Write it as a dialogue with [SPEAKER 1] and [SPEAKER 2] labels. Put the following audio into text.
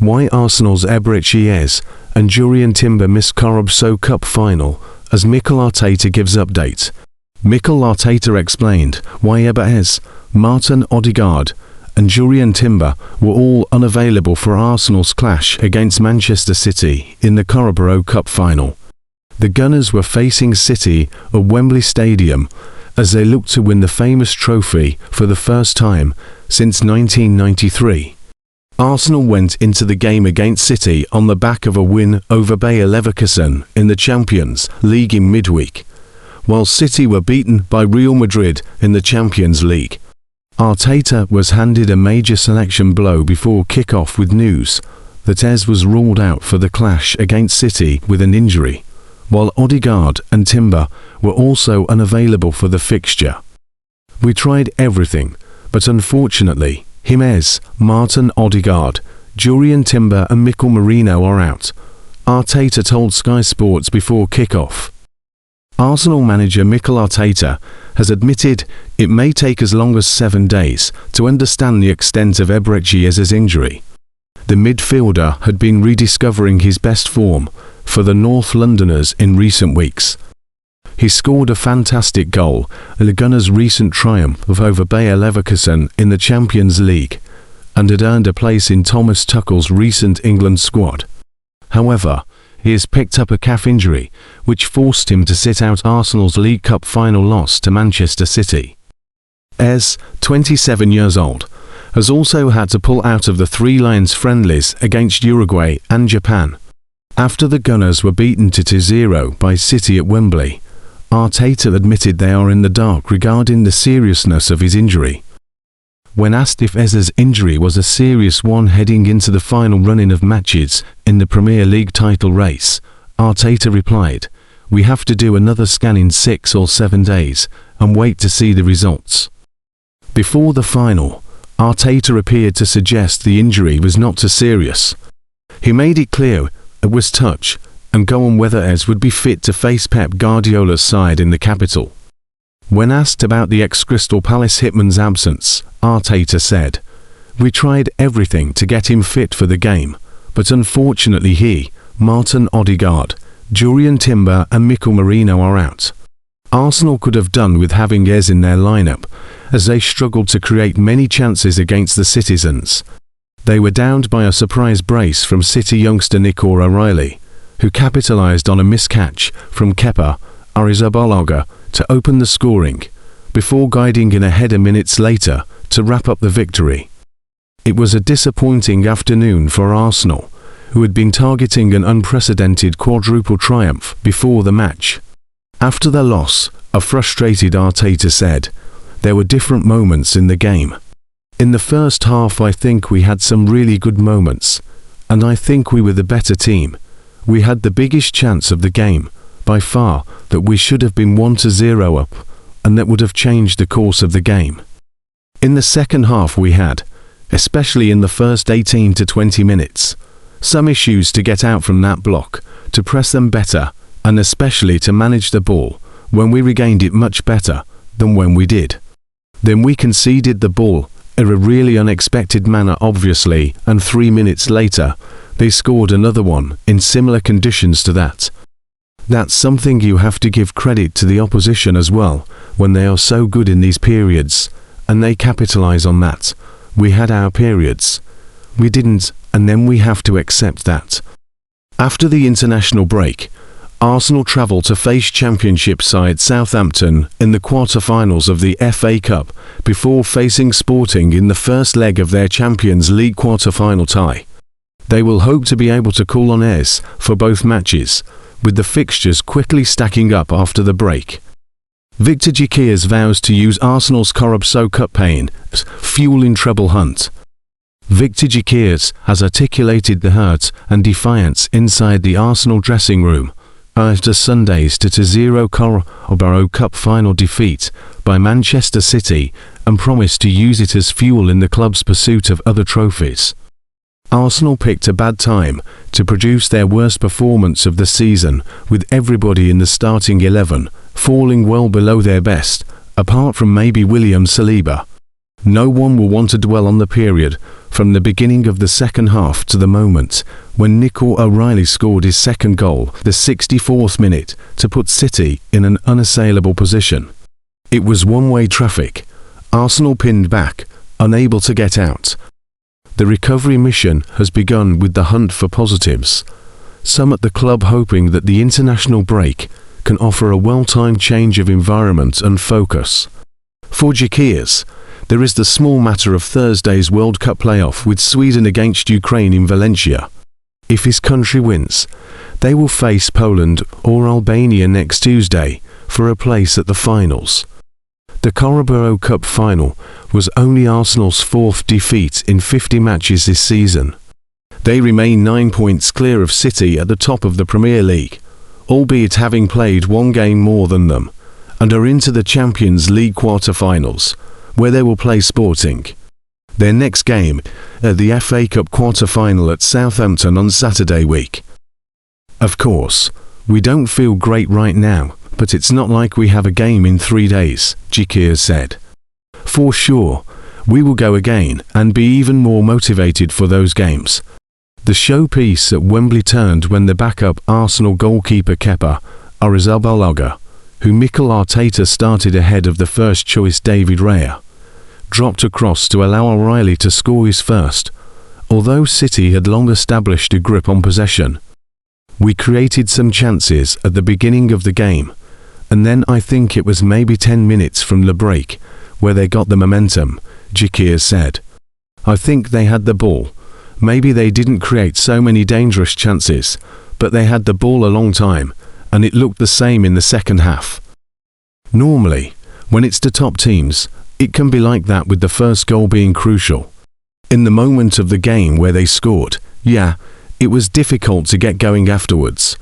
[SPEAKER 1] Why Arsenal's Eberechi and Jurrien Timber missed Carabao Cup final, as Mikel Arteta gives update. Mikel Arteta explained why Eberechi, Martin Odegaard and Jurrien Timber were all unavailable for Arsenal's clash against Manchester City in the Carabao Cup final. The Gunners were facing City at Wembley Stadium as they looked to win the famous trophy for the first time since 1993. Arsenal went into the game against City on the back of a win over Bayer Leverkusen in the Champions League in midweek, while City were beaten by Real Madrid in the Champions League. Arteta was handed a major selection blow before kick-off with news that Ez was ruled out for the clash against City with an injury, while Odegaard and Timber were also unavailable for the fixture. We tried everything, but unfortunately, Jimenez, Martin Odegaard, Jurrien Timber and Mikel Merino are out, Arteta told Sky Sports before kick-off. Arsenal manager Mikel Arteta has admitted it may take as long as 7 days to understand the extent of Eberechi's injury. The midfielder had been rediscovering his best form for the North Londoners in recent weeks. He scored a fantastic goal in the Gunners' recent triumph over Bayer Leverkusen in the Champions League and had earned a place in Thomas Tuchel's recent England squad. However, he has picked up a calf injury, which forced him to sit out Arsenal's League Cup final loss to Manchester City. Ez, 27 years old, has also had to pull out of the Three Lions friendlies against Uruguay and Japan. After the Gunners were beaten 2-0 by City at Wembley, Arteta admitted they are in the dark regarding the seriousness of his injury. When asked if Ez's injury was a serious one heading into the final run-in of matches in the Premier League title race, Arteta replied, "We have to do another scan in 6 or 7 days and wait to see the results." Before the final, Arteta appeared to suggest the injury was not too serious. He made it clear it was touch and go on whether Ez would be fit to face Pep Guardiola's side in the capital. When asked about the ex-Crystal Palace hitman's absence, Arteta said, "We tried everything to get him fit for the game, but unfortunately he, Martin Odegaard, Jurrien Timber and Mikel Merino are out." Arsenal could have done with having Ez in their lineup, as they struggled to create many chances against the Citizens. They were downed by a surprise brace from City youngster Nico O'Reilly, who capitalised on a miscatch from Kepa Arrizabalaga to open the scoring, before guiding in a header minutes later to wrap up the victory. It was a disappointing afternoon for Arsenal, who had been targeting an unprecedented quadruple triumph before the match. After the loss, a frustrated Arteta said, "There were different moments in the game. In the first half I think we had some really good moments, and I think we were the better team. We had the biggest chance of the game, by far, that we should have been 1-0 up, and that would have changed the course of the game. In the second half we had, especially in the first 18 to 20 minutes, some issues to get out from that block, to press them better, and especially to manage the ball, when we regained it much better than when we did. Then we conceded the ball in a really unexpected manner obviously, and 3 minutes later, they scored another one in similar conditions to that. That's something you have to give credit to the opposition as well, when they are so good in these periods, and they capitalise on that. We had our periods. We didn't, and then we have to accept that." After the international break, Arsenal travelled to face Championship side Southampton in the quarter-finals of the FA Cup before facing Sporting in the first leg of their Champions League quarter-final tie. They will hope to be able to call on Ez for both matches, with the fixtures quickly stacking up after the break. Victor Gyökeres vows to use Arsenal's Carabao Cup pain as fuel in treble hunt. Victor Gyökeres has articulated the hurt and defiance inside the Arsenal dressing room after Sunday's 2-0 Carabao Cup final defeat by Manchester City and promised to use it as fuel in the club's pursuit of other trophies. Arsenal picked a bad time to produce their worst performance of the season, with everybody in the starting 11 falling well below their best, apart from maybe William Saliba. No one will want to dwell on the period from the beginning of the second half to the moment when Nico O'Reilly scored his second goal, the 64th minute, to put City in an unassailable position. It was one-way traffic. Arsenal pinned back, unable to get out. The recovery mission has begun with the hunt for positives. Some at the club hoping that the international break can offer a well-timed change of environment and focus. For Jurrien, there is the small matter of Thursday's World Cup playoff with Sweden against Ukraine in Valencia. If his country wins, they will face Poland or Albania next Tuesday for a place at the finals. The Carabao Cup final was only Arsenal's fourth defeat in 50 matches this season. They remain 9 points clear of City at the top of the Premier League, albeit having played one game more than them, and are into the Champions League quarter-finals, where they will play Sporting. Their next game at the FA Cup quarter-final at Southampton on Saturday week. Of course, we don't feel great right now, but it's not like we have a game in 3 days, Jurrien said. For sure, we will go again and be even more motivated for those games. The showpiece at Wembley turned when the backup Arsenal goalkeeper Kepa Arrizabalaga, who Mikel Arteta started ahead of the first-choice David Raya, dropped across to allow O'Reilly to score his first, although City had long established a grip on possession. We created some chances at the beginning of the game, and then I think it was maybe 10 minutes from the break where they got the momentum, Jurrien said. I think they had the ball. Maybe they didn't create so many dangerous chances, but they had the ball a long time, and it looked the same in the second half. Normally, when it's the top teams, it can be like that with the first goal being crucial. In the moment of the game where they scored, it was difficult to get going afterwards,